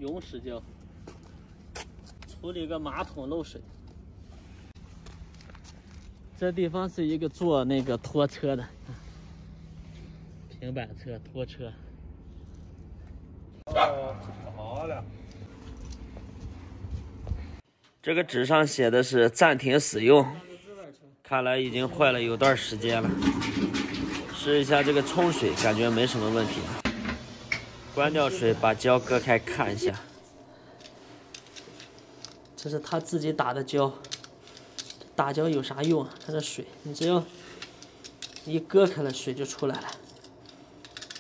永石胶，处理个马桶漏水。这地方是一个做那个拖车的，平板车、拖车。哦，好了。这个纸上写的是暂停使用，看来已经坏了有段时间了。试一下这个冲水，感觉没什么问题。关掉水，把胶割开看一下。这是他自己打的胶，打胶有啥用啊？它这水，你只要一割开了，水就出来了。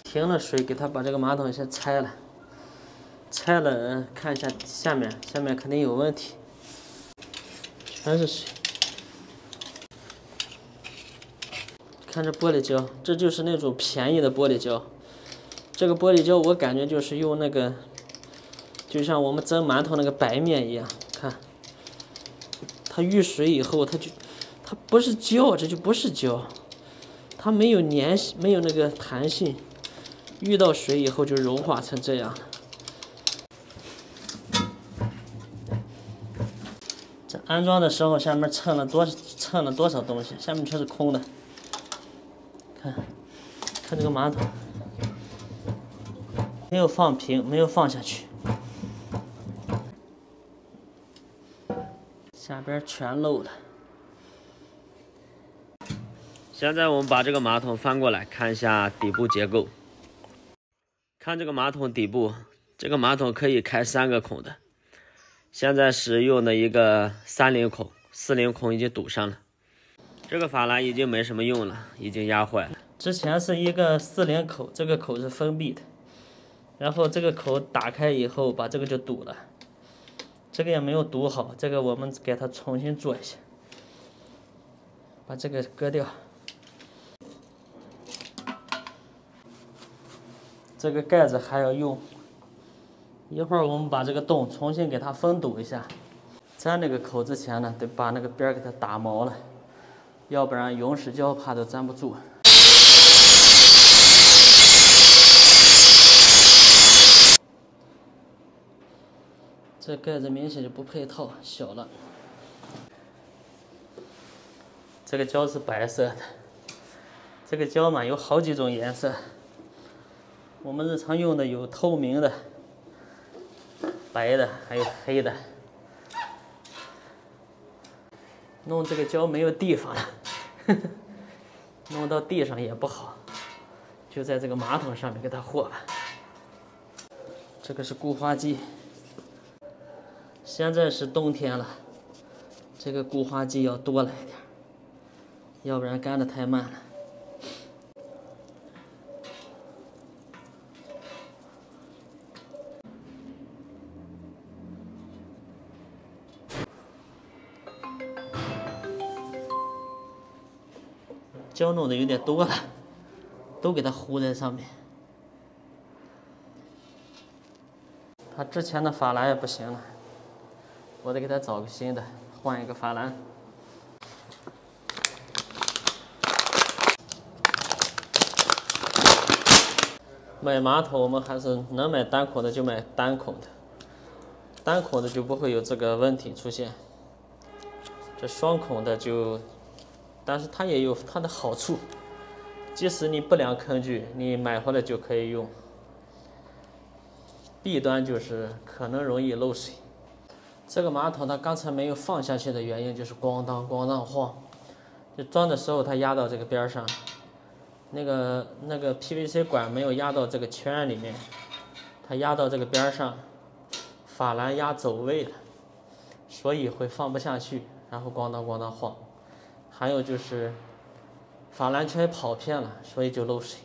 停了水，给他把这个马桶先拆了，拆了看一下下面，下面肯定有问题，全是水。看这玻璃胶，这就是那种便宜的玻璃胶。这个玻璃胶我感觉就是用那个，就像我们蒸馒头那个白面一样，看，它遇水以后，它不是胶，这就不是胶，它没有粘性，没有那个弹性，遇到水以后就融化成这样。这安装的时候，下面蹭了多少东西，下面全是空的。看这个马桶，没有放平，没有放下去，下边全漏了。现在我们把这个马桶翻过来看一下底部结构。看这个马桶底部，这个马桶可以开3个孔的，现在是用的一个30孔，40孔已经堵上了。这个法兰已经没什么用了，已经压坏了。之前是一个40口，这个口是封闭的，然后这个口打开以后，把这个就堵了。这个也没有堵好，这个我们给它重新做一下，把这个割掉。这个盖子还要用，一会儿我们把这个洞重新给它封堵一下。粘那个口之前呢，得把那个边给它打毛了，要不然永石胶怕都粘不住。这盖子明显就不配套，小了。这个胶是白色的，这个胶嘛有好几种颜色，我们日常用的有透明的、白的，还有黑的。弄这个胶没有地方了，弄到地上也不好，就在这个马桶上面给它和吧。这个是固化剂。现在是冬天了，这个固化剂要多来一点，要不然干得太慢了。胶弄的有点多了，都给它糊在上面。它之前的法兰也不行了，我得给他找个新的，换一个法兰。买马桶我们还是能买单孔的就买单孔的，单孔的就不会有这个问题出现。这双孔的就，但是它也有它的好处，即使你不良坑具，你买回来就可以用。弊端就是可能容易漏水。这个马桶它刚才没有放下去的原因就是咣当咣当晃，就装的时候它压到这个边上，那个 PVC 管没有压到这个圈里面，它压到这个边上，法兰压走位了，所以会放不下去，然后咣当咣当晃。还有就是法兰圈跑偏了，所以就漏水。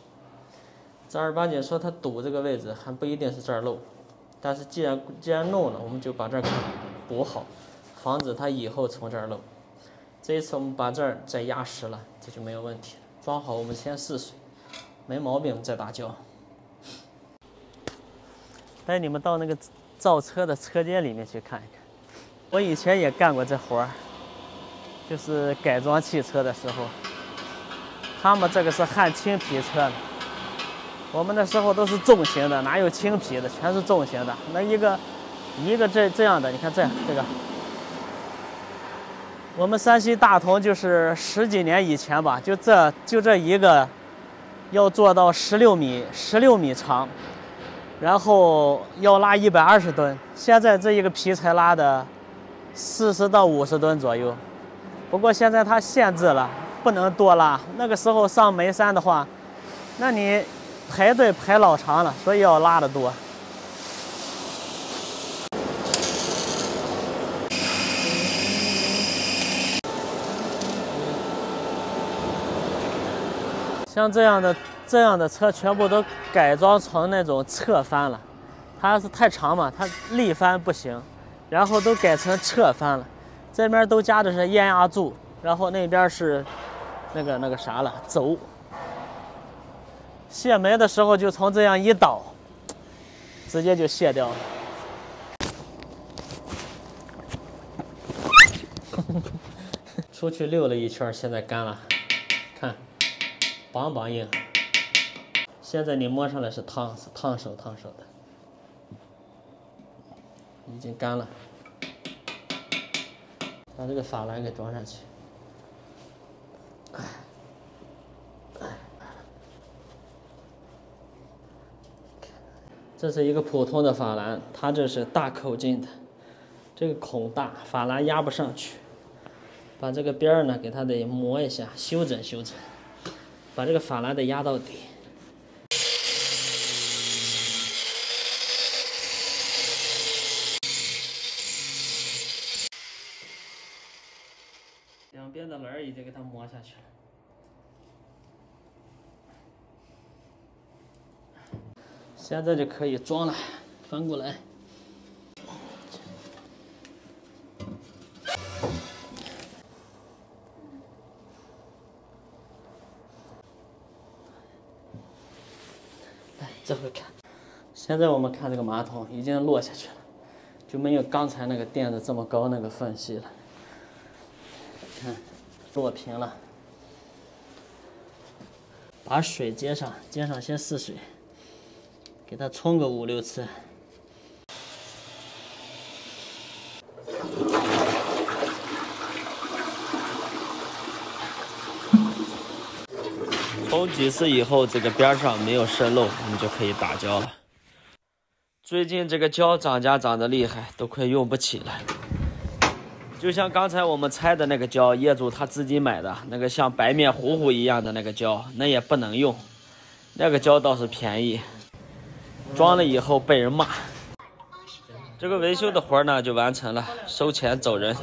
正儿八经说它堵这个位置还不一定是这儿漏，但是既然弄了，我们就把这儿补好，防止它以后从这儿漏。这一次我们把这儿再压实了，这就没有问题了。装好我们先试水，没毛病再打胶。带你们到那个造车的车间里面去看一看。我以前也干过这活儿，就是改装汽车的时候，他们这个是焊青皮车的，我们那时候都是重型的，哪有轻皮的，全是重型的。那一个这样的，你看这个，我们山西大同就是10几年以前吧，就这一个要做到16米长，然后要拉120吨。现在这一个皮才拉的40到50吨左右。不过现在它限制了，不能多拉。那个时候上眉山的话，那你排队排老长了，所以要拉得多。像这样的车全部都改装成那种侧翻了，它是太长嘛，它立翻不行，然后都改成侧翻了。这边都加的是液压柱，然后那边是那个啥了轴。卸煤的时候就从这样一倒，直接就卸掉了。出去溜了一圈，现在干了，看，梆梆硬。现在你摸上来是烫手的，已经干了。把这个法兰给装上去。这是一个普通的法兰，它这是大口径的，这个孔大，法兰压不上去。把这个边儿呢，给它得磨一下，修整，把这个法兰得压到底。两边的轮已经给它磨下去了。现在就可以装了，翻过来。来，这回看。现在我们看这个马桶已经落下去了，就没有刚才那个垫子这么高那个缝隙了。看，落平了。把水接上先试水。给它冲个5、6次。冲几次以后，这个边上没有渗漏，我们就可以打胶了。最近这个胶涨价涨得厉害，都快用不起了。就像刚才我们拆的那个胶，业主他自己买的那个像白面糊糊一样的那个胶，那也不能用。那个胶倒是便宜。装了以后被人骂，这个维修的活呢就完成了，收钱走人。